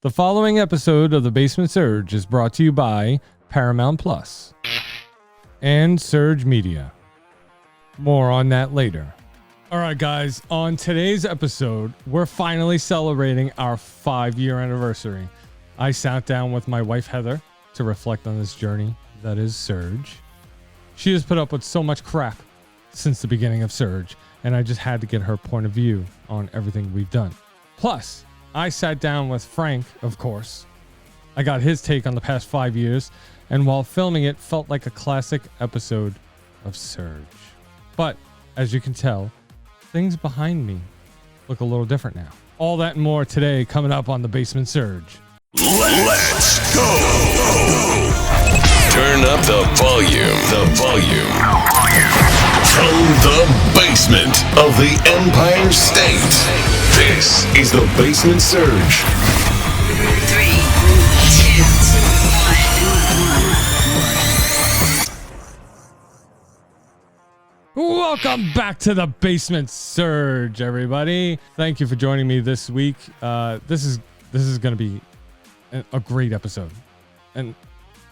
The following episode of The Basement Surge is brought to you by Paramount Plus and Surge Media. More on that later. All right, guys, on today's episode, we're finally celebrating our 5-year anniversary. I sat down with my wife, Heather, to reflect on this journey that is Surge. She has put up with so much crap since the beginning of Surge, and I just had to get her point of view on everything we've done. Plus, I sat down with Frank, of course. I got his take on the past 5 years, and while filming it, felt like a classic episode of Surge. But, as you can tell, things behind me look a little different now. All that and more today coming up on The Basement Surge. Let's go! Turn up the volume. From the basement of the Empire State. This is The Basement Surge. 3, 2, 1. Welcome back to The Basement Surge, everybody. Thank you for joining me this week. This is going to be a great episode. An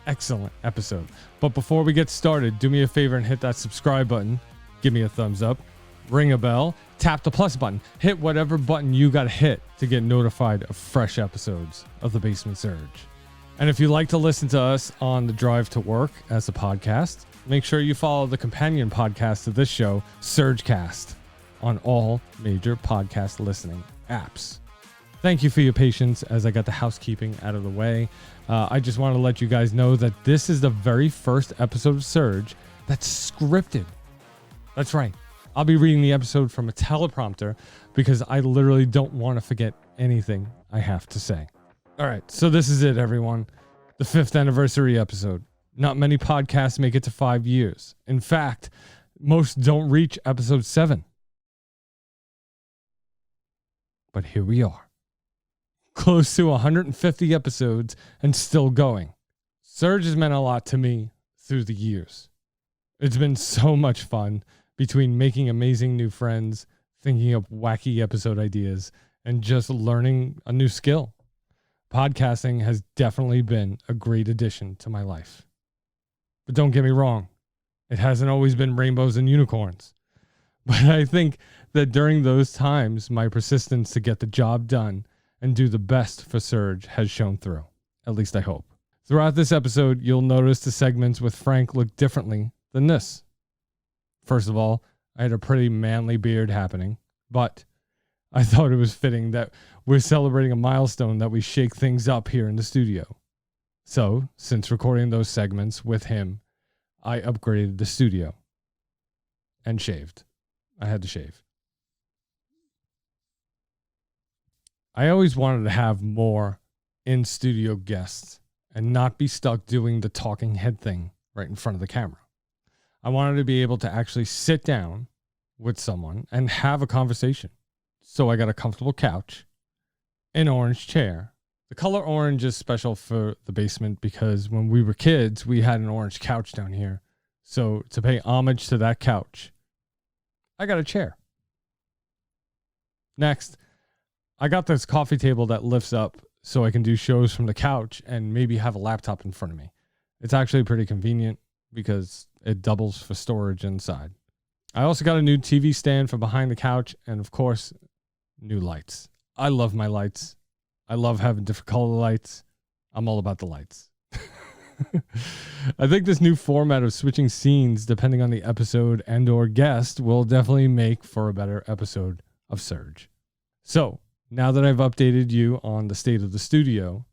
excellent episode. But before we get started, do me a favor and hit that subscribe button. Give me a thumbs up. Ring a bell. Tap the plus button. Hit whatever button you got to hit to get notified of fresh episodes of The Basement Surge. And if you like to listen to us on the drive to work as a podcast, make sure you follow the companion podcast of this show, Surgecast, on all major podcast listening apps. Thank you for your patience as I got the housekeeping out of the way. I just want to let you guys know that this is the very first episode of Surge that's scripted. That's right. I'll be reading the episode from a teleprompter because I literally don't want to forget anything I have to say. All right, so this is it, everyone. The 5th anniversary episode. Not many podcasts make it to 5 years. In fact, most don't reach episode 7. But here we are. Close to 150 episodes and still going. Surge has meant a lot to me through the years. It's been so much fun between making amazing new friends, thinking up wacky episode ideas, and just learning a new skill. Podcasting has definitely been a great addition to my life. But don't get me wrong, it hasn't always been rainbows and unicorns. But I think that during those times, my persistence to get the job done and do the best for Surge has shown through. At least I hope. Throughout this episode, you'll notice the segments with Frank look differently than this. First of all, I had a pretty manly beard happening, but I thought it was fitting that we're celebrating a milestone that we shake things up here in the studio. So, since recording those segments with him, I upgraded the studio and shaved. I had to shave. I always wanted to have more in-studio guests and not be stuck doing the talking head thing right in front of the camera. I wanted to be able to actually sit down with someone and have a conversation. So I got a comfortable couch, an orange chair. The color orange is special for the basement because when we were kids, we had an orange couch down here. So to pay homage to that couch, I got a chair. Next, I got this coffee table that lifts up so I can do shows from the couch and maybe have a laptop in front of me. It's actually pretty convenient because it doubles for storage inside. I also got a new TV stand for behind the couch and, of course, new lights. I love my lights. I love having different color lights. I'm all about the lights. I think this new format of switching scenes depending on the episode and or guest will definitely make for a better episode of Surge. So, now that I've updated you on the state of the studio,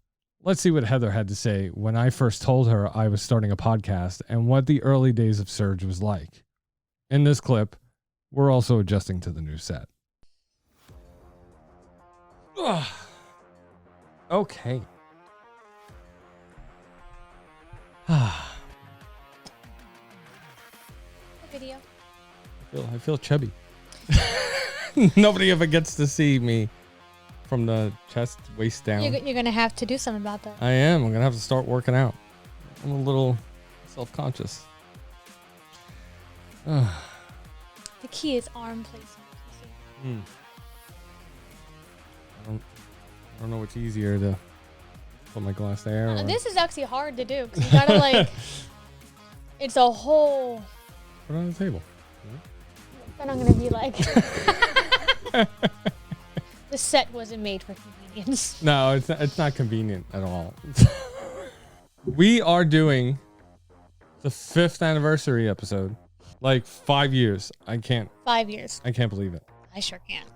let's see what Heather had to say when I first told her I was starting a podcast and what the early days of Surge was like. In this clip, we're also adjusting to the new set. Ugh. Okay. Video. I feel chubby. Nobody ever gets to see me from the chest, waist down. You're going to have to do something about that. I am. I'm going to have to start working out. I'm a little self-conscious. The key is arm placement. I don't know what's easier, to put my glass there. Or... This is actually hard to do because you gotta like. It's a whole. Put it on the table. Then I'm gonna be like. The set wasn't made for convenience. No, it's not convenient at all. We are doing the 5th anniversary episode. Like 5 years. 5 years. I can't believe it. I sure can't.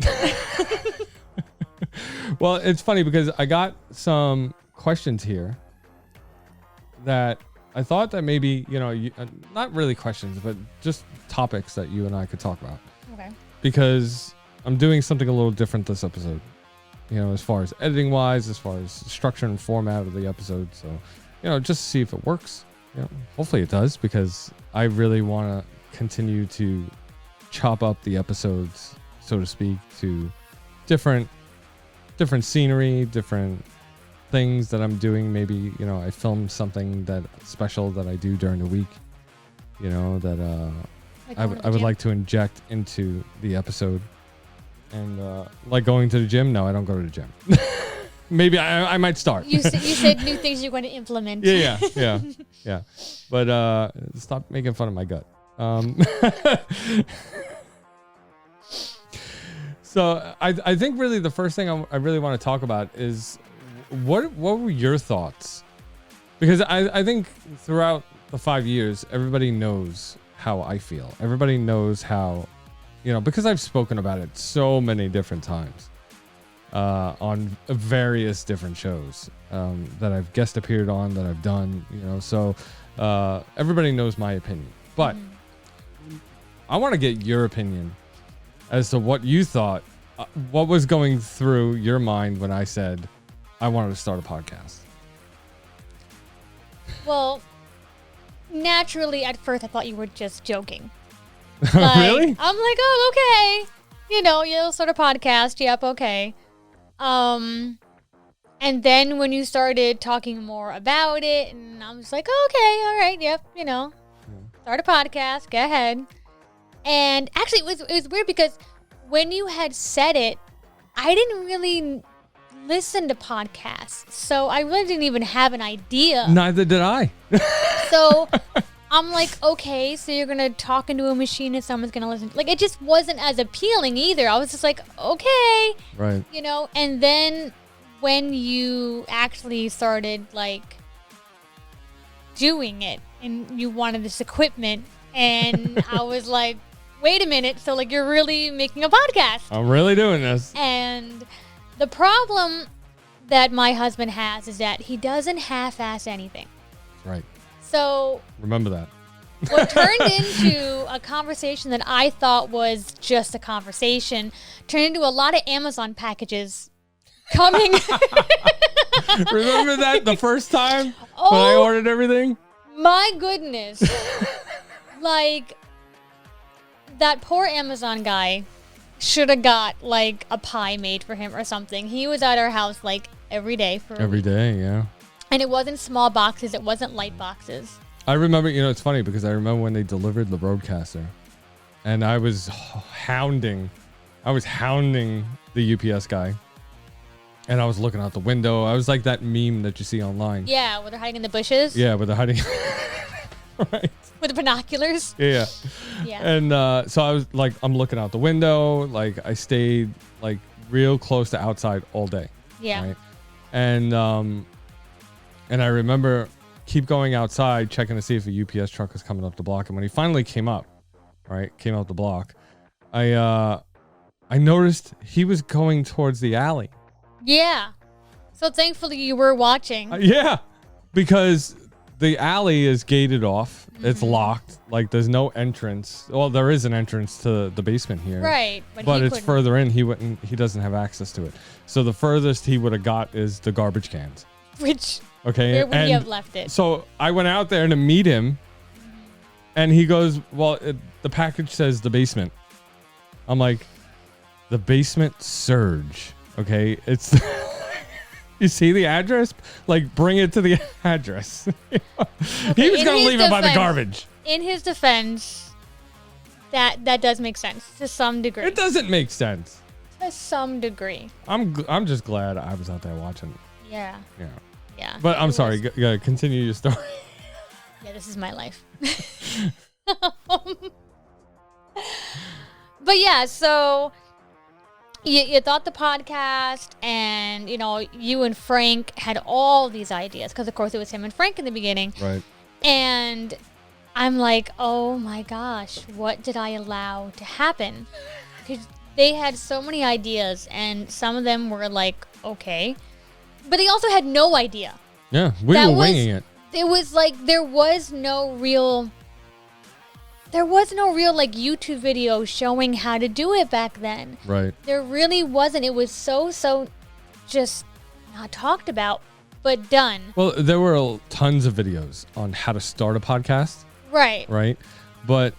Well, it's funny because I got some questions here that I thought that maybe, not really questions, but just topics that you and I could talk about. Okay. Because I'm doing something a little different this episode, as far as editing wise, as far as structure and format of the episode. So, just to see if it works. Hopefully it does, because I really want to continue to chop up the episodes, so to speak, to different scenery, different things that I'm doing. Maybe, I film something that special that I do during the week, that I would like to inject into the episode. And like going to the gym? No, I don't go to the gym. Maybe I might start. You said new things you're going to implement. Yeah. But stop making fun of my gut. So I think really the first thing I really want to talk about is what were your thoughts? Because I think throughout the 5 years, everybody knows how I feel. Everybody knows how, because I've spoken about it so many different times on various different shows that I've guest appeared on, that I've done, so everybody knows my opinion. But I want to get your opinion as to what you thought, what was going through your mind when I said I wanted to start a podcast. Well, naturally, at first, I thought you were just joking. Really? I'm like, oh, okay. You'll start a podcast. Yep, okay. And then when you started talking more about it, and I'm just like, oh, okay, all right, yep, start a podcast, go ahead. And actually, it was weird because when you had said it, I didn't really listen to podcasts, so I really didn't even have an idea. Neither did I. So I'm like, okay, so you're gonna talk into a machine and someone's gonna listen. Like, it just wasn't as appealing either. I was just like, okay, right. And then when you actually started like doing it and you wanted this equipment, and I was like, wait a minute, so like you're really making a podcast? I'm really doing this. And the problem that my husband has is that he doesn't half-ass anything. Right. So remember that. What turned into a conversation that I thought was just a conversation turned into a lot of Amazon packages coming. Remember that the first time when I ordered everything? My goodness. Like, that poor Amazon guy should have got like a pie made for him or something. He was at our house like every day for every day, yeah. And it wasn't small boxes, it wasn't light boxes. I remember, it's funny because I remember when they delivered the Roadcaster, and I was hounding the UPS guy, and I was looking out the window. I was like that meme that you see online. Yeah, where they're hiding in the bushes. Yeah, where they're hiding. Right. With the binoculars. Yeah. Yeah. And so I was like, I'm looking out the window. Like, I stayed like real close to outside all day. Yeah. Right? And I remember keep going outside, checking to see if a UPS truck was coming up the block. And when he finally came up the block, I noticed he was going towards the alley. Yeah. So thankfully you were watching. Yeah. Because the alley is gated off. Mm-hmm. It's locked. Like, there's no entrance. Well, there is an entrance to the basement here. Right. But it's further in. He doesn't have access to it. So the furthest he would have got is the garbage cans. Which, okay, where would he have left it? So I went out there to meet him, and he goes, well, the package says the basement. I'm like, the basement surge. Okay, it's... You see the address? Like, bring it to the address. Okay, he was going to leave it by the garbage. In his defense, that does make sense to some degree. It doesn't make sense. To some degree. I'm just glad I was out there watching. Yeah. Yeah. Yeah. But I'm it sorry. was- Gotta continue your story. Yeah, this is my life. But yeah, so you thought the podcast, and you and Frank had all these ideas because, of course, it was him and Frank in the beginning. Right. And I'm like, oh my gosh, what did I allow to happen? Because they had so many ideas, and some of them were like, okay, but they also had no idea. Yeah, we were winging it. It was like there was no real like YouTube video showing how to do it back then. Right. There really wasn't. It was so just not talked about, but done. Well, there were tons of videos on how to start a podcast. Right. Right. But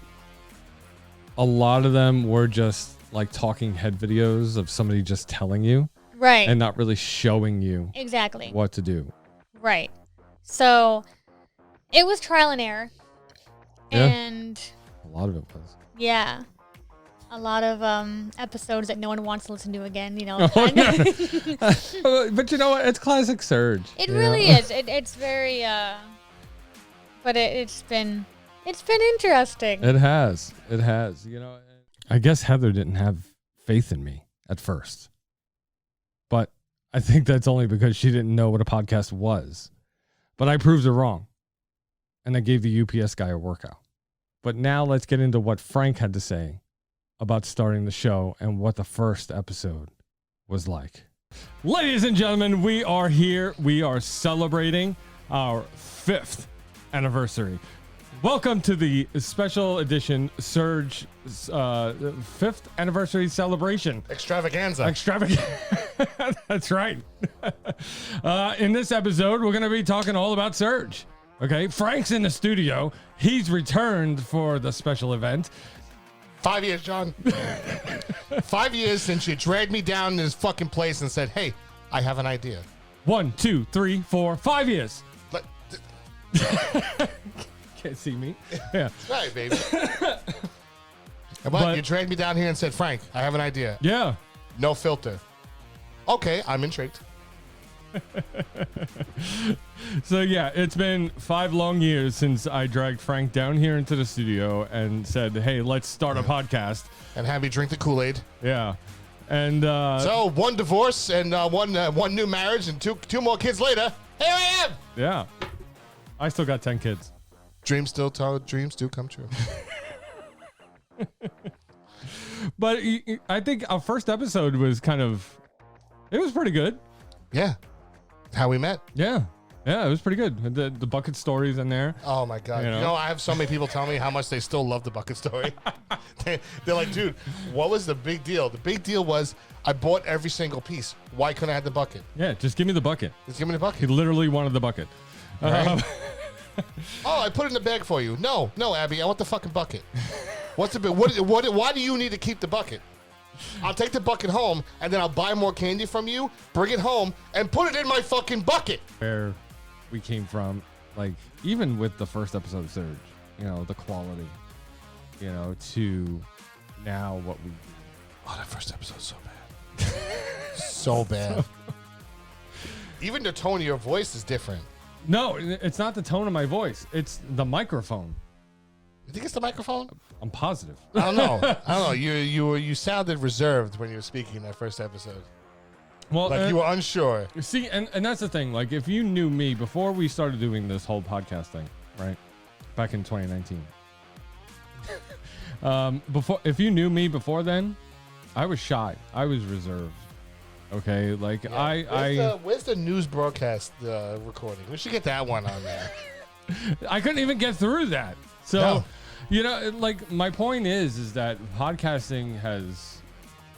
a lot of them were just like talking head videos of somebody just telling you. Right. And not really showing you exactly what to do. Right. So it was trial and error. Yeah. And A lot of it was. yeah. A lot of episodes that no one wants to listen to again, Oh, no. But you know what? It's classic Surge. It really is. It's very but it's been interesting. It has. I guess Heather didn't have faith in me at first. But I think that's only because she didn't know what a podcast was. But I proved her wrong. And I gave the UPS guy a workout. But now let's get into what Frank had to say about starting the show and what the first episode was like. Ladies and gentlemen, we are here. We are celebrating our 5th anniversary. Welcome to the special edition Surge 5th anniversary celebration. Extravaganza. That's right. In this episode, we're going to be talking all about Surge. Okay, Frank's in the studio. He's returned for the special event. 5 years, John. 5 years since you dragged me down in this fucking place and said, hey, I have an idea. 1, 2, 3, 4, 5 years. But, Can't see me. Yeah. that's right, baby. But you dragged me down here and said, Frank, I have an idea. Yeah. No filter. Okay, I'm intrigued. So yeah, it's been 5 long years since I dragged Frank down here into the studio and said, hey, let's start a podcast. And have me drink the Kool-Aid. Yeah. And so 1 divorce and one new marriage and two more kids later, here I am. yeah, I still got 10 kids. Dreams do come true. But I think our first episode was it was pretty good. Yeah. How we met. Yeah. Yeah, it was pretty good. The bucket stories in there. Oh my God. You You know? know, I have so many people tell me how much they still love the bucket story. They're like, dude, what was the big deal? The big deal was I bought every single piece. Why couldn't I have the bucket? Yeah, just give me the bucket. Just give me the bucket. He literally wanted the bucket. Right? Oh, I put it in the bag for you. No, Abby, I want the fucking bucket. What's the big? Why do you need to keep the bucket? I'll take the bucket home, and then I'll buy more candy from you, bring it home, and put it in my fucking bucket. Where we came from, like, even with the first episode of Surge, the quality, to now what we do. Oh, that first episode's so bad. So bad. Even the tone of your voice is different. No, it's not the tone of my voice. It's the microphone. You think it's the microphone? I'm positive. I don't know. You sounded reserved when you were speaking in that first episode. Well, Like you were unsure. see, and that's the thing. Like, if you knew me before we started doing this whole podcast thing, right, back in 2019, if you knew me before then, I was shy. I was reserved. Okay, like Yeah. Where's the news broadcast recording? We should get that one on there. I couldn't even get through that. So, No. like, my point is that podcasting has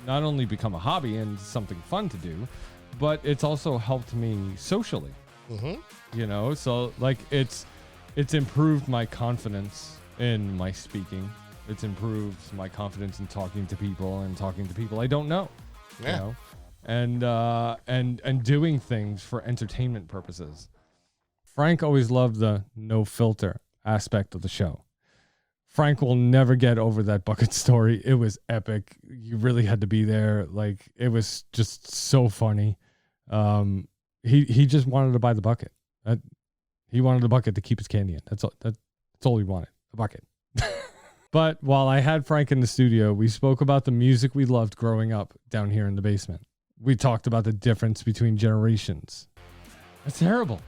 not only become a hobby and something fun to do, but it's also helped me socially. Mm-hmm. So like it's improved my confidence in my speaking. It's improved my confidence in talking to people I don't know. Yeah. And doing things for entertainment purposes. Frank always loved the no filter aspect of the show. Frank will never get over that bucket story. It was epic. You really had to be there. Like, it was just so funny. He just wanted to buy the bucket. He wanted the bucket to keep his candy in. That's all he wanted, a bucket. But while I had Frank in the studio, we spoke about the music we loved growing up down here in the basement. We talked about the difference between generations. That's terrible.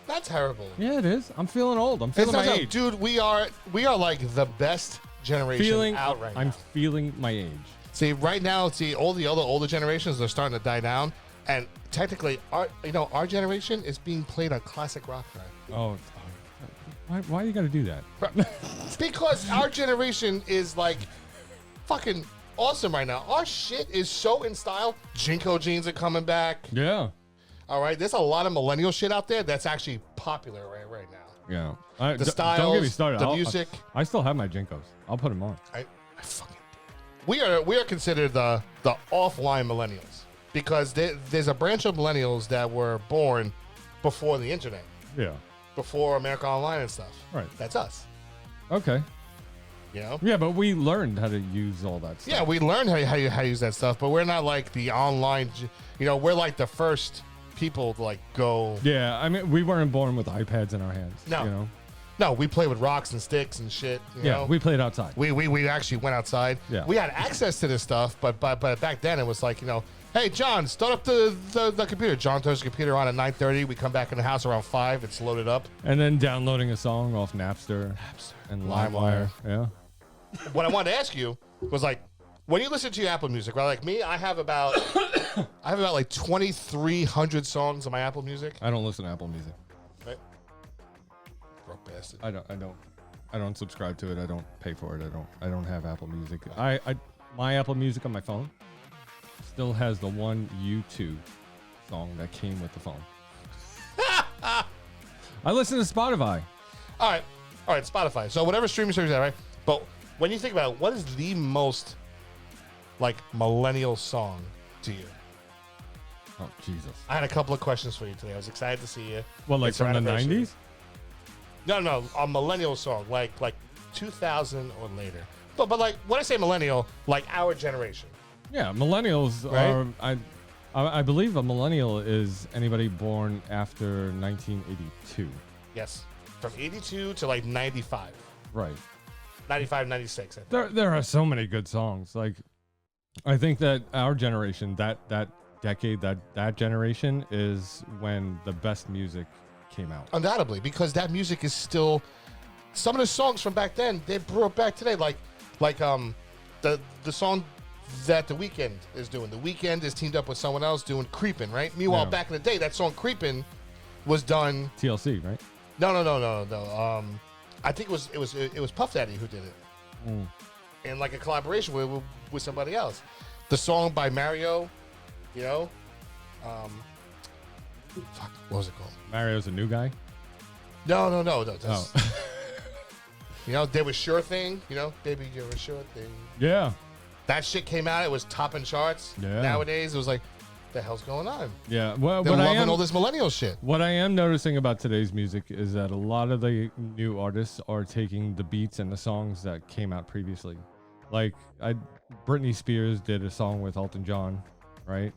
Not terrible. Yeah, it is. I'm feeling old. I'm feeling my age. Dude, we are like the best generation out right now. I'm feeling my age. See, right now, all the other older generations are starting to die down, and technically, our generation is being played on classic rock right. Oh, why you got to do that? Because our generation is like fucking awesome right now. Our shit is so in style. Jinko jeans are coming back. Yeah. All right, there's a lot of millennial shit out there that's actually popular right now. Yeah. The styles, don't get me started. the music. I still have my Jinkos. I'll put them on. I fucking. We are considered the offline millennials because there's a branch of millennials that were born before the internet, Yeah. before America Online and stuff. Right. That's us. Okay. You know. Yeah, but we learned how to use all that stuff. Yeah, we learned how to use that stuff, but we're not like the online. We're like the first people to like go. Yeah, I mean, we weren't born with iPads in our hands. No. You know? No, we play with rocks and sticks and shit. You know? We played outside. We actually went outside. Yeah. We had access to this stuff, but back then it was like, hey, John, start up the computer. John turns the computer on at 9:30. We come back in the house around 5. It's loaded up. And then downloading a song off Napster and LimeWire. Yeah. What I wanted to ask you was like, when you listen to your Apple Music, right? Like me, I have about like 2,300 songs on my Apple Music. I don't listen to Apple Music. Right? Broke bastard. I don't subscribe to it. I don't pay for it. I don't have Apple Music. My Apple Music on my phone still has the one U2 song that came with the phone. I listen to Spotify. All right, Spotify. So whatever streaming service you have, right? But when you think about it, what is the most like millennial song to you? Oh, Jesus. I had a couple of questions for you today. I was excited to see you. Well, like It's our from the anniversary. 90s? No, a millennial song, like 2000 or later. But like when I say millennial, like our generation. Yeah, millennials Right? are. I believe a millennial is anybody born after 1982. Yes, from 82 to like 95, Right. 95, 96. I think. There are so many good songs. Like, I think that our generation, that decade, that generation is when the best music came out. Undoubtedly, because that music is still some of the songs from back then. They brought back today, like the song that The Weeknd is doing. The Weeknd is teamed up with someone else doing "Creepin'," right? Meanwhile, Yeah. back in the day, that song "Creepin'" was done. TLC, right? No. I think it was Puff Daddy who did it, in like a collaboration with somebody else. The song by Mario, what was it called? Mario's a new guy. No. That's, Oh. There was Sure Thing. Baby, you're a sure thing. Yeah. That shit came out. It was topping charts. Yeah. Nowadays, it was like, the hell's going on? Yeah. Well, They're loving all this millennial shit. What I am noticing about today's music is that a lot of the new artists are taking the beats and the songs that came out previously. Like, Britney Spears did a song with Elton John, right?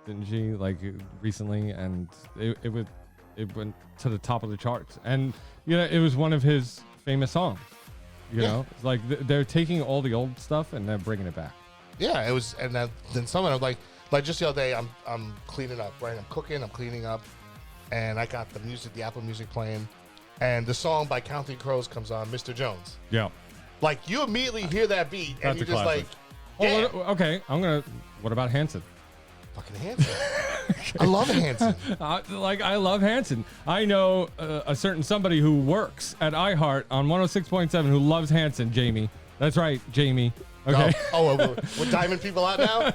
Didn't she? Like, recently, and it went to the top of the charts. And, it was one of his famous songs. It's like they're taking all the old stuff and they're bringing it back. Yeah, it was, and then someone I'm like just the other day, I'm cleaning up, right? I'm cooking, I'm cleaning up, and I got the Apple Music playing, and the song by Counting Crows comes on, Mr. Jones. Yeah. Like you immediately hear that beat, and That's you're a just classic. like, yeah, Okay, what about Hanson? fucking Hanson. I love Hanson. I love Hanson. I know a certain somebody who works at iHeart on 106.7 who loves Hanson, Jamie. That's right, Jamie. Okay. We're diving people out now?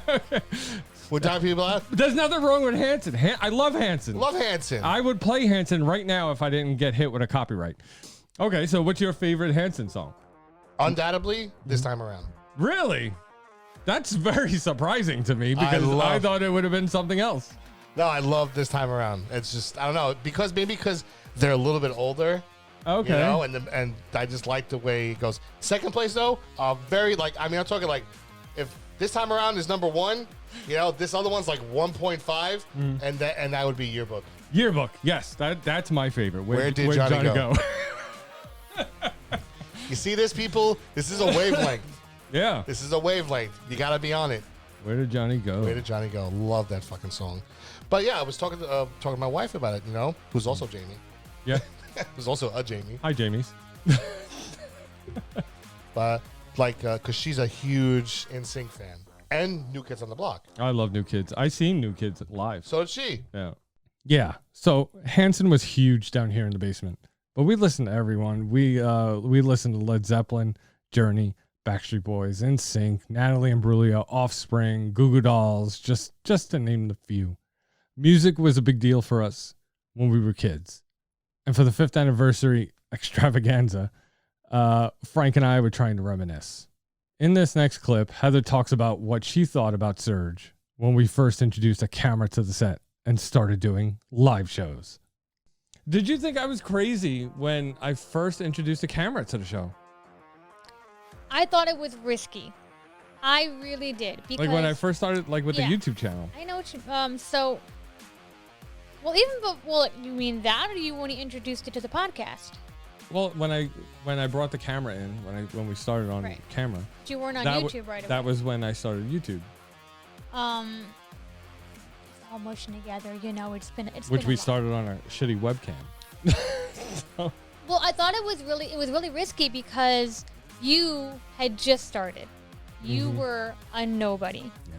We're diving people out? There's nothing wrong with Hanson. I love Hanson. Love Hanson. I would play Hanson right now if I didn't get hit with a copyright. Okay, so what's your favorite Hanson song? Undoubtedly, this time around. Really? That's very surprising to me because I thought it would have been something else. No, I love this time around. It's just, I don't know, because they're a little bit older. Okay. And I just like the way it goes. Second place though, I'm talking like, if This time around is number 1. You know, this other one's like 1.5, and that would be Yearbook. Yearbook, yes, that's my favorite. Where did Johnny go? You see this, people? This is a wavelength. Yeah. This is a wavelength. You got to be on it. Where did Johnny go? Where did Johnny go? Love that fucking song. But yeah, I was talking to my wife about it, you know, who's also Jamie. Yeah. Who's also a Jamie. Hi, Jamies. But like, because she's a huge NSYNC fan and New Kids on the Block. I love New Kids. I seen New Kids live. So did she. Yeah. Yeah. So Hanson was huge down here in the basement, but we listened to everyone. We listened to Led Zeppelin, Journey, Backstreet Boys, NSYNC, Natalie Imbruglia, Offspring, Goo Goo Dolls, just to name the few. Music was a big deal for us when we were kids. And for the 5th anniversary extravaganza, Frank and I were trying to reminisce. In this next clip, Heather talks about what she thought about Surge when we first introduced a camera to the set and started doing live shows. Did you think I was crazy when I first introduced a camera to the show? I thought it was risky. I really did. Because, Like when I first started, like with Yeah. the YouTube channel. I know what you, you mean that, or you when you introduced it to the podcast? Well, when I brought the camera in, when we started on Right. camera, But you weren't on that YouTube right away. that was when I started YouTube, It's all mushing together, you know. It's been which been a we lot. started on a shitty webcam. Well, I thought it was really risky because you had just started. You were a nobody. Yeah,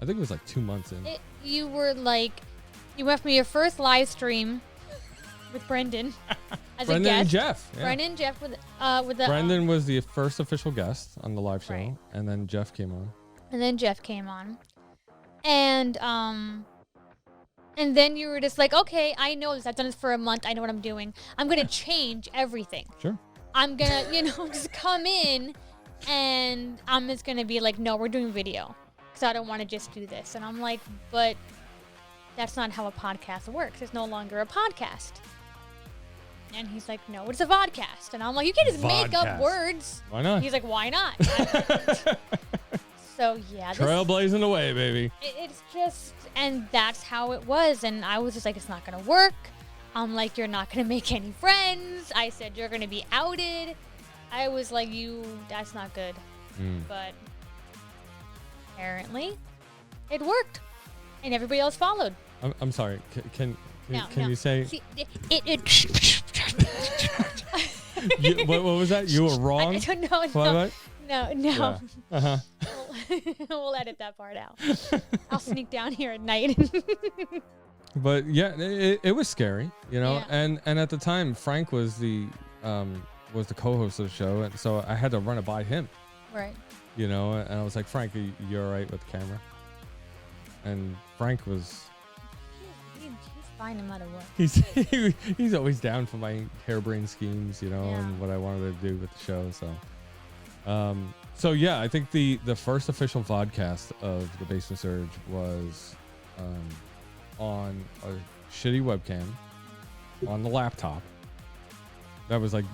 I think it was like 2 months in. You were like, you went from your first live stream with Brendan as Brendan a guest. and Jeff. Yeah. Brendan and Jeff with the Brendan was the first official guest on the live show, Right. and then Jeff came on. and then Jeff came on, and then you were just like, okay, I know this. I've done this for a month. I know what I'm doing. I'm gonna change everything. Sure. I'm gonna, just come in, and I'm just gonna be like, no, we're doing video, because I don't want to just do this. And I'm like, but that's not how a podcast works. It's no longer a podcast. And he's like, no, it's a vodcast. And I'm like, you can just make up Vodcast. words. Why not? He's like, why not? So yeah, Trailblazing away, baby. it's just, and that's how it was. And I was just like, it's not gonna work. I'm like, you're not gonna make any friends. I said, you're gonna be outed. I was like, that's not good. But apparently it worked, and everybody else followed. I'm sorry. Can No. you say See, what was that? You were wrong. I don't know. What? No. Yeah. Uh-huh. We'll edit that part out. I'll sneak down here at night. But yeah, it was scary, Yeah. And at the time Frank was the co-host of the show, and so I had to run it by him, Right. and I was like, Frank, you all right with the camera? And Frank was He's fine no matter what. he's always down for my harebrained schemes, Yeah. and what I wanted to do with the show. So yeah, I think the first official vodcast of the Basement Surge was on a shitty webcam on the laptop that was like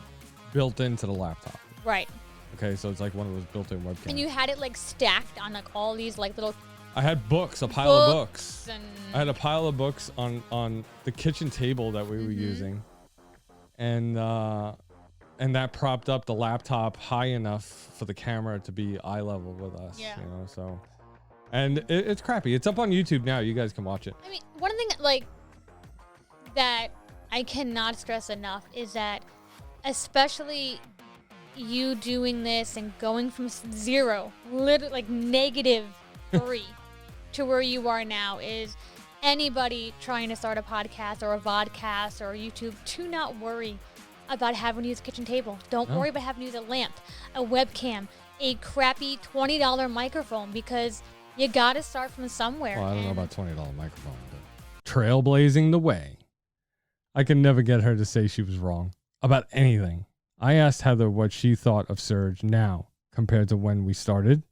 built into the laptop. Right. Okay, so it's like one of those built-in webcams. And you had it like stacked on like all these like little I had books, a pile of books. and I had a pile of books on the kitchen table that we were using, and that propped up the laptop high enough for the camera to be eye level with us. Yeah. So, and it's crappy. It's up on YouTube now. You guys can watch it. I mean, one thing that I cannot stress enough is that, especially you doing this and going from zero, literally like -3 to where you are now, is anybody trying to start a podcast or a vodcast or YouTube, do not worry about having to use a kitchen table. Don't No. worry about having to use a lamp, a webcam, a crappy $20 microphone, because you got to start from somewhere. Well, I don't know and- about $20 microphone, but trailblazing the way. I can never get her to say she was wrong about anything. I asked Heather what she thought of Surge now compared to when we started,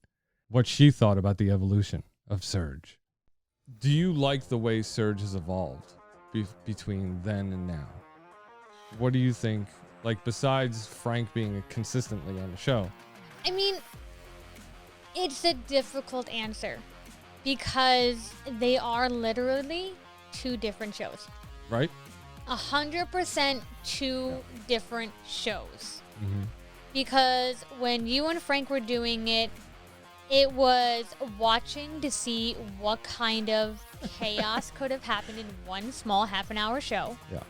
what she thought about the evolution of Surge. Do you like the way Surge has evolved between then and now? What do you think, like, besides Frank being consistently on the show? I mean, It's a difficult answer because they are literally two different shows. Right? 100% two different shows. Mm-hmm. Because when you and Frank were doing it, it was watching to see what kind of chaos could have happened in one small half an hour show. Yeah.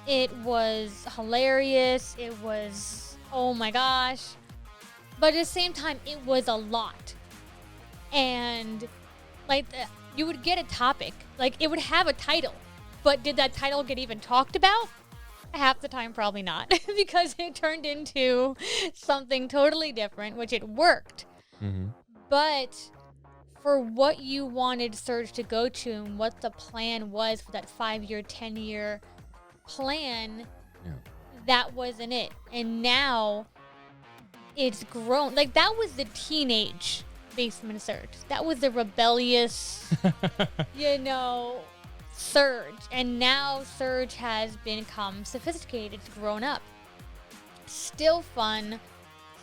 It was hilarious. It was, oh my gosh. But at the same time, it was a lot. And like you would get a topic, like it would have a title, but did that title get even talked about? Half the time, probably not, because it turned into something totally different, which it worked. Mm-hmm. But for what you wanted Surge to go to and what the plan was for that 5-year, 10-year plan, that wasn't it. And now it's grown. Like, that was the teenage Basement Surge. That was the rebellious, Surge. And now Surge has become sophisticated. It's grown up. Still fun.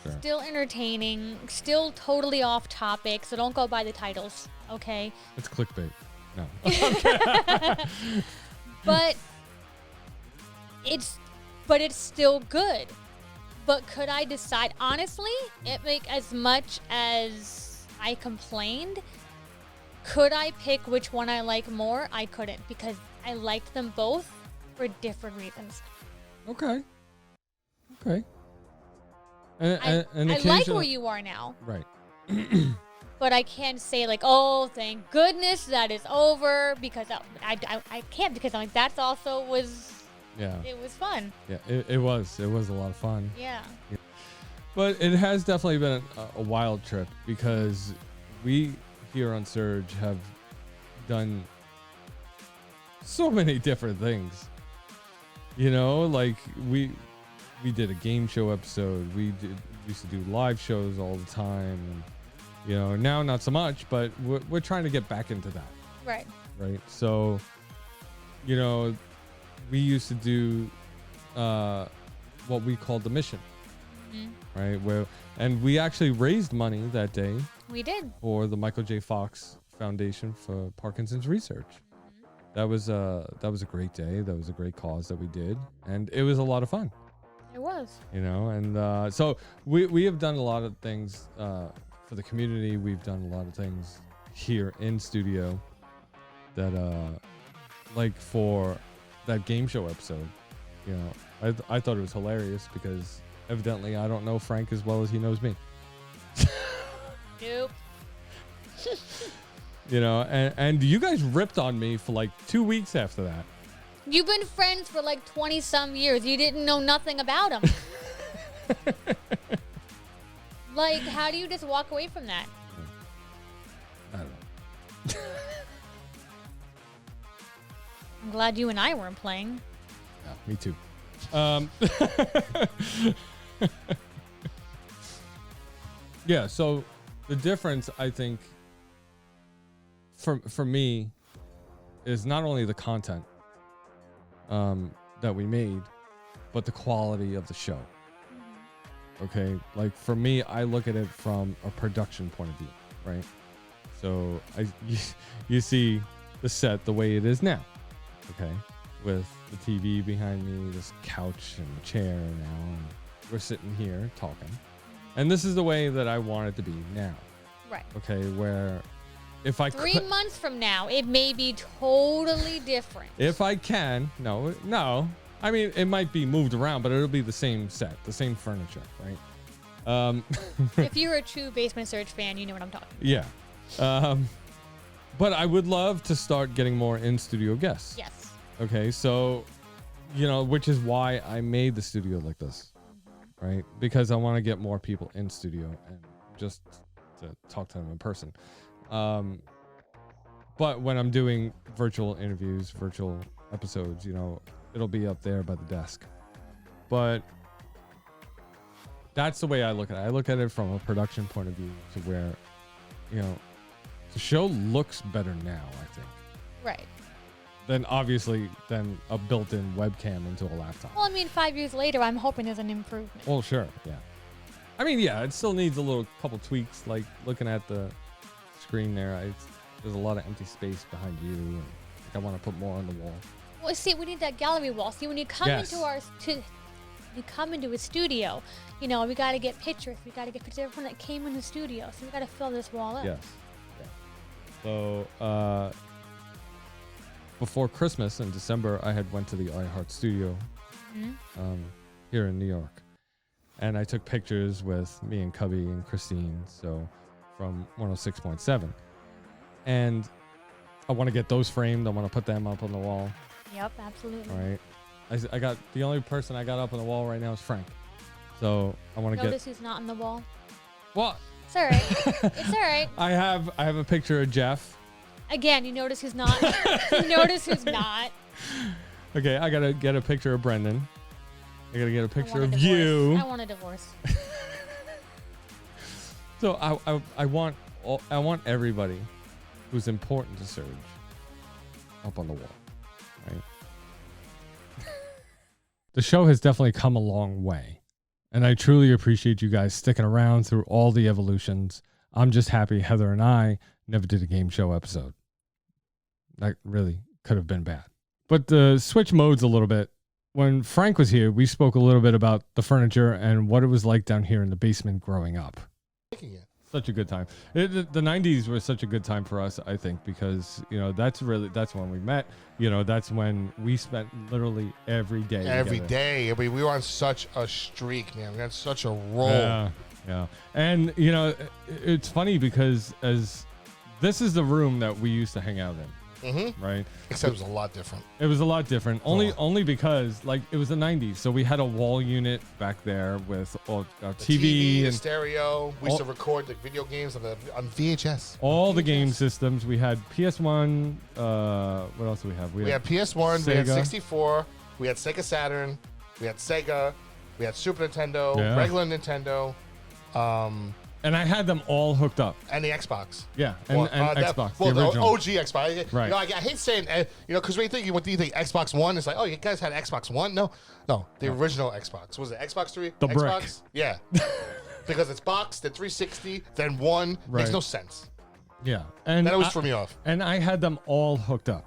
Sure. Still entertaining. Still totally off topic. So don't go by the titles, okay? It's clickbait. No. But it's still good. But could I decide? Honestly, as much as I complained, could I pick which one I like more? I couldn't, because I liked them both for different reasons. Okay. I like where you are now. Right. But I can't say like, oh, thank goodness that is over, because I can't, because I'm like, that's also was. Yeah. It was fun. Yeah, it was. It was a lot of fun. Yeah. But it has definitely been a wild trip, because we here on Surge have done so many different things. Like we did a game show episode. We used to do live shows all the time. And, now not so much, but we're trying to get back into that. Right. Right. So, we used to do what we called the mission. Mm-hmm. Right. And we actually raised money that day. We did. For the Michael J. Fox Foundation for Parkinson's Research. Mm-hmm. That was a great day. That was a great cause that we did, and it was a lot of fun. It was. And so we have done a lot of things for the community. We've done a lot of things here in studio that like for that game show episode. I thought it was hilarious, because evidently I don't know Frank as well as he knows me. Nope. And you guys ripped on me for like 2 weeks after that. You've been friends for like 20 some years. You didn't know nothing about him. Like, how do you just walk away from that? I don't know. I'm glad you and I weren't playing. Yeah, me too. Yeah, so the difference, I think, for me, is not only the content that we made, but the quality of the show. Okay, like for me, I look at it from a production point of view, right? So you see the set the way it is now, okay, with the TV behind me, this couch and the chair now, and we're sitting here talking, and this is the way that I want it to be now. Right. Okay, where if I 3 months from now, it may be totally different. If I can, no. I mean, it might be moved around, but it'll be the same set, the same furniture, right? If you're a true Basement Surge fan, you know what I'm talking about. Yeah. But I would love to start getting more in-studio guests. Yes. Okay, so, which is why I made the studio like this, right? Because I want to get more people in studio and just to talk to them in person. But when I'm doing virtual interviews, virtual episodes, it'll be up there by the desk. But that's the way I look at it. I look at it from a production point of view, to where, the show looks better now, I think. Right. Than a built-in webcam into a laptop. Well, I mean, 5 years later, I'm hoping there's an improvement. Well, sure, yeah. I mean, yeah, it still needs a little couple tweaks. Like looking at the screen there, there's a lot of empty space behind you. And I want to put more on the wall. Well, see, we need that gallery wall. See, when you come Yes. you come into a studio, we got to get pictures. We got to get pictures of everyone that came in the studio. So we got to fill this wall up. Yes. Yeah. So before Christmas in December, I had went to the iHeart Studio here in New York, and I took pictures with me and Cubby and Christine. So from 106.7, and I want to get those framed. I want to put them up on the wall. Yep, absolutely. All right. I got the only person I got up on the wall right now is Frank. So I want to Notice who's not on the wall. What? It's all right. It's all right. I have a picture of Jeff. Again, you notice who's not. You notice who's not. Okay, I gotta get a picture of Brendan. I gotta get a I picture want a of divorce. you. I want a divorce. So I want everybody who's important to Surge up on the wall, right? The show has definitely come a long way, and I truly appreciate you guys sticking around through all the evolutions. I'm just happy Heather and I never did a game show episode. That really could have been bad. But to switch modes a little bit, when Frank was here, we spoke a little bit about the furniture and what it was like down here in the basement growing up. Such a good time. The 90s were such a good time for us, I think, because, that's when we met. That's when we spent literally every day Every together. day. I mean, we were on such a streak, man. We had such a roll. Yeah. And, it's funny because this is the room that we used to hang out in. Mm-hmm. Right. Except it was a lot different. It was a lot different. Only because it was the 90s. So we had a wall unit back there with all our TV the and stereo. We used to record the video games on VHS. all the game systems. We had PS1. What else do we have? We had PS1. We had Sega. 64. We had Sega Saturn. We had Sega. We had Super Nintendo. Yeah. Regular Nintendo. And I had them all hooked up. And the Xbox. Yeah, and Xbox, Well, the original. OG Xbox. Right. I hate saying, because when you think Xbox One, it's like, oh, you guys had Xbox One? No, the original Xbox. Was it Xbox 3? The Xbox? brick. Yeah. Because it's box, then 360, then one. Right. Makes no sense. Yeah, and That always threw me off. And I had them all hooked up.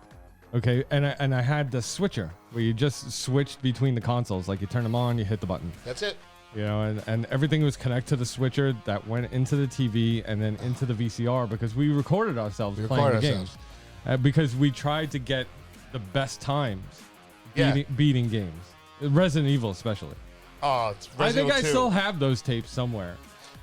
Okay, and I had the switcher where you just switched between the consoles. Like you turn them on, you hit the button. That's it. And everything was connected to the switcher that went into the TV and then into the VCR because we recorded ourselves playing the games. Because we tried to get the best times beating games. Resident Evil especially. Oh, it's I Resident think Evil 2. I still have those tapes somewhere.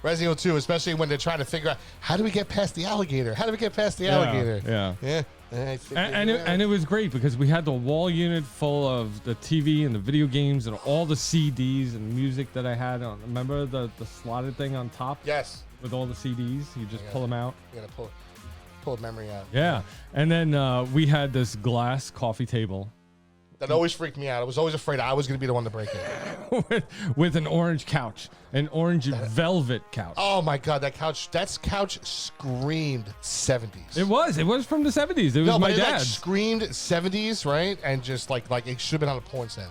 Resident Evil 2, especially when they're trying to figure out, how do we get past the alligator? How do we get past the alligator? Yeah. Yeah. And it was great because we had the wall unit full of the TV and the video games and all the CDs and music that I had on. Remember the slotted thing on top? Yes. With all the CDs, you just pull them out. You gotta pull a memory out. Yeah, and then we had this glass coffee table That always freaked me out. I was always afraid I was going to be the one to break it. with an orange couch, an orange velvet couch. Oh my God, that couch screamed 70s. It was from the 70s. It was No, my but it like dad's. screamed 70s, right? And just like it should have been on a porn set.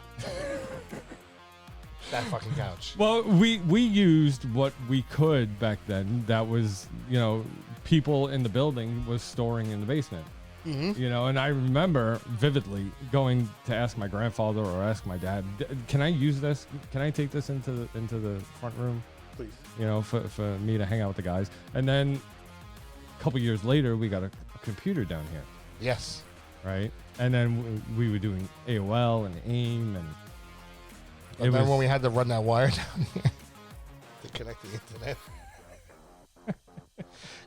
That fucking couch. Well, we used what we could back then. That was, people in the building was storing in the basement. Mm-hmm. And I remember vividly going to ask my grandfather or ask my dad, "Can I use this? Can I take this into the front room, Please?" For me to hang out with the guys." And then a couple years later, we got a computer down here, Yes. right? And then we were doing AOL and AIM, and And then when we had to run that wire down here to connect the internet.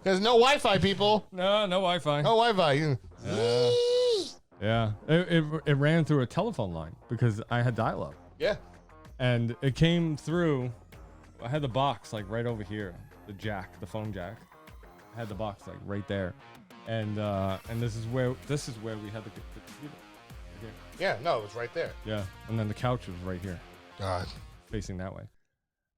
There's no Wi-Fi, people. no Wi-Fi. No Wi-Fi. Yeah, it ran through a telephone line because I had dial-up, Yeah. and it came through. I had the box like right over here, the phone jack. I had the box like right there, and this is where we had the computer. Right here. Yeah, no, it was right there. Yeah, and then the couch was right here, God. facing that way.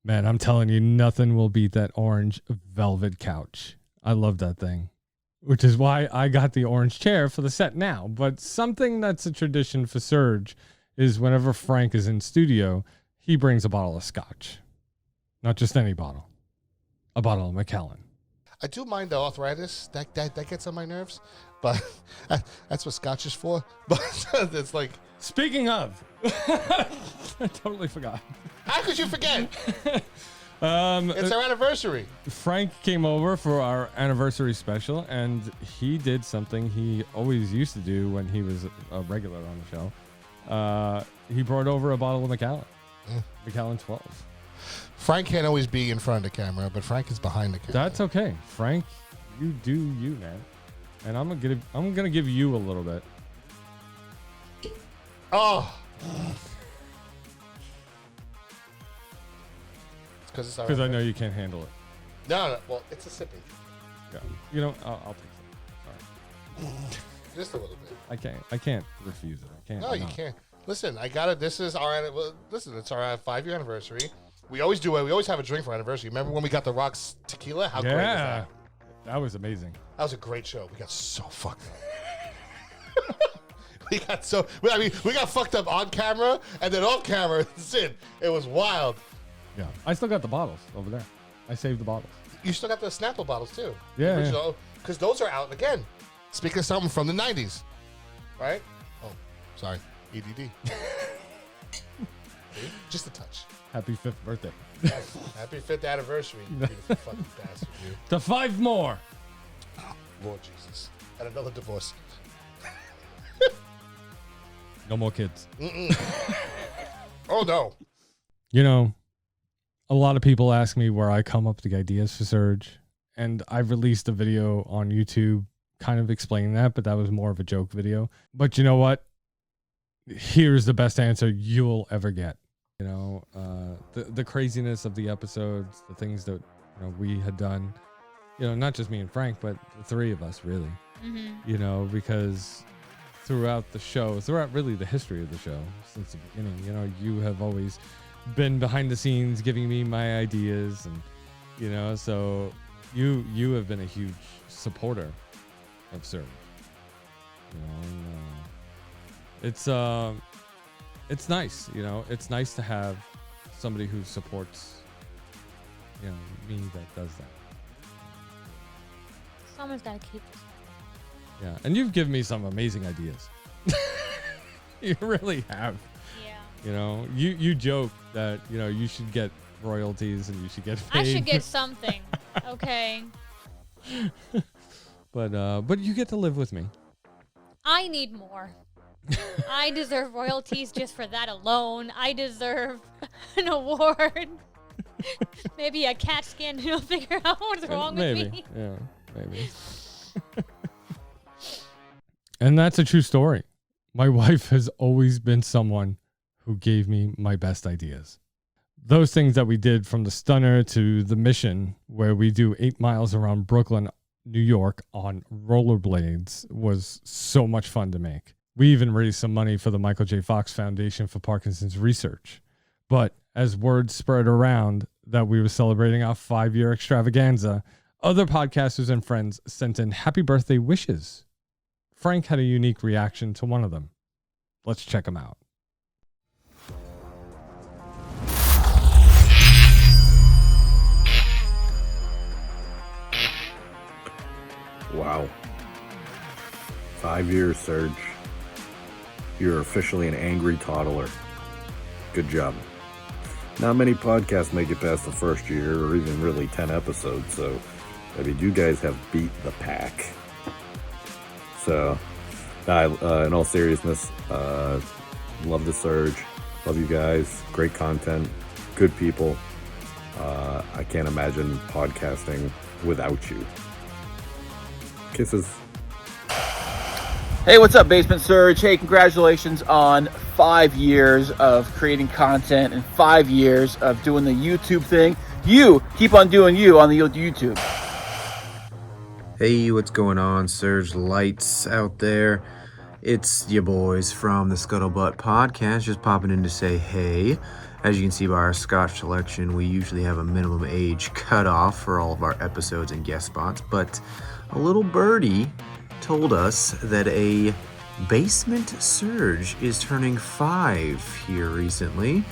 Man, I'm telling you, nothing will beat that orange velvet couch. I love that thing, which is why I got the orange chair for the set now. But something that's a tradition for Surge is whenever Frank is in studio, he brings a bottle of scotch. Not just any bottle. A bottle of Macallan. I do mind the arthritis. That gets on my nerves. But that's what Scotch is for. But it's like... Speaking of... I totally forgot. How could you forget? It's our anniversary. Frank came over for our anniversary special, and he did something he always used to do when he was a regular on the show. He brought over a bottle of Macallan. Macallan 12. Frank can't always be in front of the camera, but Frank is behind the camera. That's okay. Frank, you do you, man. And I'm gonna give you a little bit. Oh. Because I know you can't handle it. No. Well, it's a sippy. Yeah. You know, I'll take some. Sorry. Just a little bit. I can't refuse it. I can't. No, you can't. Listen, I got it. This is our. Listen, it's our 5-year anniversary. We always do it. We always have a drink for anniversary. Remember when we got the Rocks tequila? How great was that? That was amazing. That was a great show. We got so fucked up. we got fucked up on camera, and then off camera, it was wild. Yeah, I still got the bottles over there. I saved the bottles. You still got the Snapple bottles too. Yeah. Original, because those are out again. Speaking of something from the 90s, right? Oh, sorry, EDD. Just a touch. Happy 5th birthday. Happy 5th anniversary, you beautiful fucking bastard, you. To 5 more. Oh, Lord Jesus. And another divorce. No more kids. Oh, no. You know, a lot of people ask me where I come up with the ideas for Surge. And I released a video on YouTube kind of explaining that, but that was more of a joke video. But you know what? Here's the best answer you'll ever get. You know, the craziness of the episodes, the things that we had done, not just me and Frank, but the three of us really, because throughout the show, throughout really the history of the show since the beginning, you have always been behind the scenes giving me my ideas and, so you have been a huge supporter of Surge. It's nice, it's nice to have somebody who supports, me that does that. Someone's got to keep this. Yeah, and you've given me some amazing ideas. You really have. Yeah. You joke that, you should get royalties and you should get paid. I should get something. Okay. But you get to live with me. I need more. I deserve royalties just for that alone. I deserve an award. Maybe a CAT scan to figure out what's wrong with me. Yeah, maybe. And that's a true story. My wife has always been someone who gave me my best ideas. Those things that we did, from the Stunner to the Mission, where we do 8 miles around Brooklyn, New York on rollerblades, was so much fun to make. We even raised some money for the Michael J. Fox Foundation for Parkinson's research. But as word spread around that we were celebrating our 5-year extravaganza, other podcasters and friends sent in happy birthday wishes. Frank had a unique reaction to one of them. Let's check him out. Wow. 5 years, Surge. You're officially an angry toddler. Good job. Not many podcasts make it past the first year, or even really 10 episodes, so you guys have beat the pack. So, in all seriousness, love the Surge. Love you guys. Great content. Good people. I can't imagine podcasting without you. Kisses. Hey, what's up, Basement Surge? Hey, congratulations on 5 years of creating content and 5 years of doing the YouTube thing. You keep on doing you on the YouTube. Hey, what's going on, Surge Lights out there? It's your boys from the Scuttlebutt Podcast, just popping in to say hey. As you can see by our Scotch selection, we usually have a minimum age cutoff for all of our episodes and guest spots, but a little birdie told us that a Basement Surge is turning 5 here recently,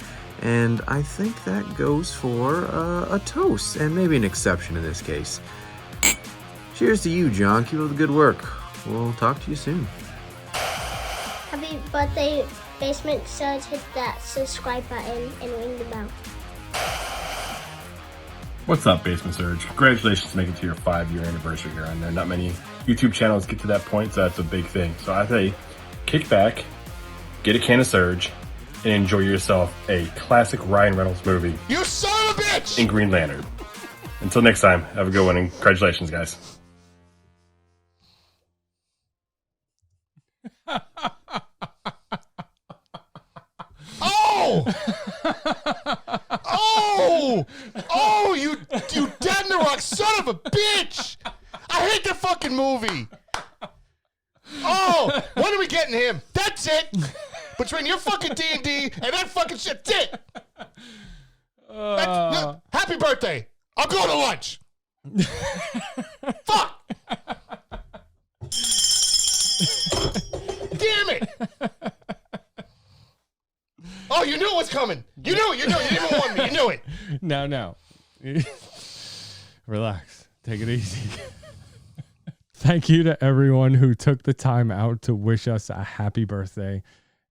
And I think that goes for a toast, and maybe an exception in this case. Cheers to you, John. Keep up the good work. We'll talk to you soon. Happy birthday, Basement Surge. Hit that subscribe button and ring the bell. What's up, Basement Surge? Congratulations to making it to your 5-year anniversary here on there. Not many YouTube channels get to that point, so that's a big thing. So I say, kick back, get a can of Surge, and enjoy yourself a classic Ryan Reynolds movie. You son of a bitch! In Green Lantern. Until next time, have a good one, and congratulations, guys. Oh! Oh! Oh, you dead in the rock son of a bitch! I hate that fucking movie. Oh, when are we getting him? That's it. Between your fucking D&D and that fucking shit, that's it. Happy birthday. I'll go to lunch. Fuck. Damn it. Oh, you knew it was coming. You knew it. You didn't even warn me. You knew it. No. Relax. Take it easy. Thank you to everyone who took the time out to wish us a happy birthday.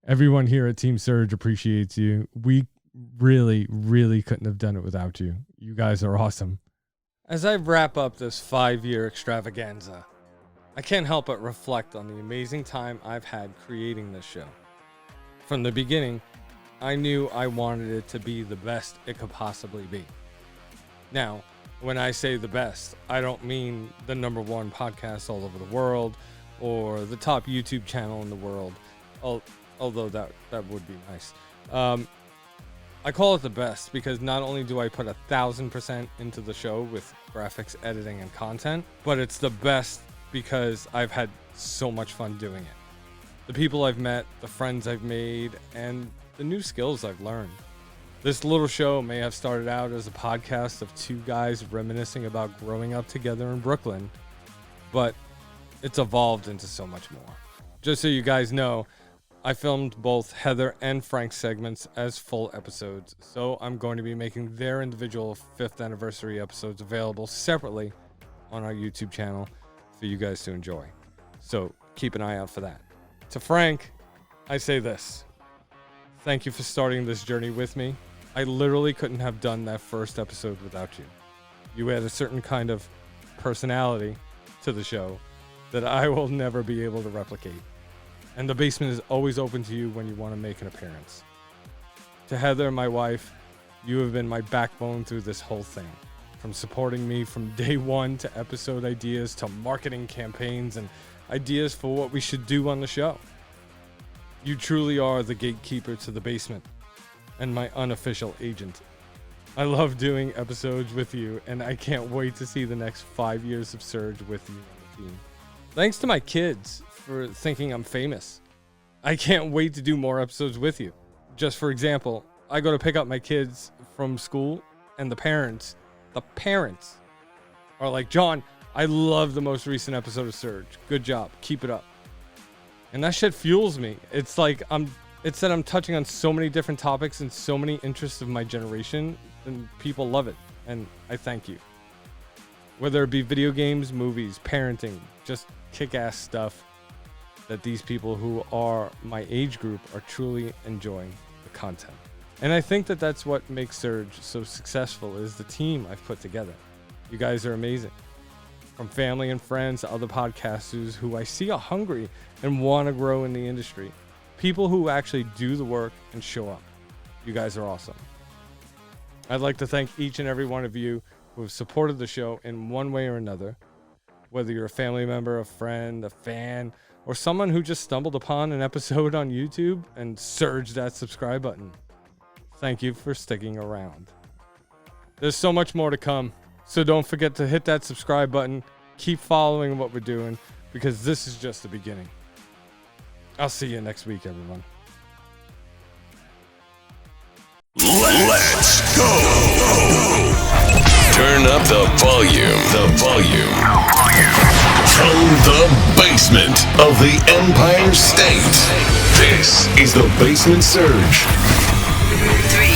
Everyone here at Team Surge appreciates you. We really, really couldn't have done it without you. You guys are awesome. As I wrap up this 5-year extravaganza, I can't help but reflect on the amazing time I've had creating this show. From the beginning, I knew I wanted it to be the best it could possibly be. Now, when I say the best, I don't mean the #1 podcast all over the world or the top YouTube channel in the world, although that would be nice. I call it the best because not only do I put 1,000% into the show with graphics, editing, and content, but it's the best because I've had so much fun doing it. The people I've met, the friends I've made, and the new skills I've learned. This little show may have started out as a podcast of 2 guys reminiscing about growing up together in Brooklyn, but it's evolved into so much more. Just so you guys know, I filmed both Heather and Frank's segments as full episodes, so I'm going to be making their individual 5th anniversary episodes available separately on our YouTube channel for you guys to enjoy. So keep an eye out for that. To Frank, I say this. Thank you for starting this journey with me. I literally couldn't have done that first episode without you. You add a certain kind of personality to the show that I will never be able to replicate. And the basement is always open to you when you want to make an appearance. To Heather, my wife, you have been my backbone through this whole thing. From supporting me from day one to episode ideas to marketing campaigns and ideas for what we should do on the show. You truly are the gatekeeper to the basement and my unofficial agent. I love doing episodes with you, and I can't wait to see the next 5 years of Surge with you on the team. Thanks to my kids for thinking I'm famous. I can't wait to do more episodes with you. Just for example, I go to pick up my kids from school, and the parents are like, John, I love the most recent episode of Surge. Good job. Keep it up. And that shit fuels me. It's like it's that I'm touching on so many different topics and so many interests of my generation, and people love it. And I thank you. Whether it be video games, movies, parenting, just kick-ass stuff that these people who are my age group are truly enjoying the content. And I think that that's what makes Surge so successful is the team I've put together. You guys are amazing. From family and friends to other podcasters who I see are hungry and want to grow in the industry. People who actually do the work and show up. You guys are awesome. I'd like to thank each and every one of you who have supported the show in one way or another. Whether you're a family member, a friend, a fan, or someone who just stumbled upon an episode on YouTube and surged that subscribe button. Thank you for sticking around. There's so much more to come. So don't forget to hit that subscribe button. Keep following what we're doing because this is just the beginning. I'll see you next week, everyone. Let's go. Turn up the volume. From the basement of the Empire State. This is the Basement Surge. 3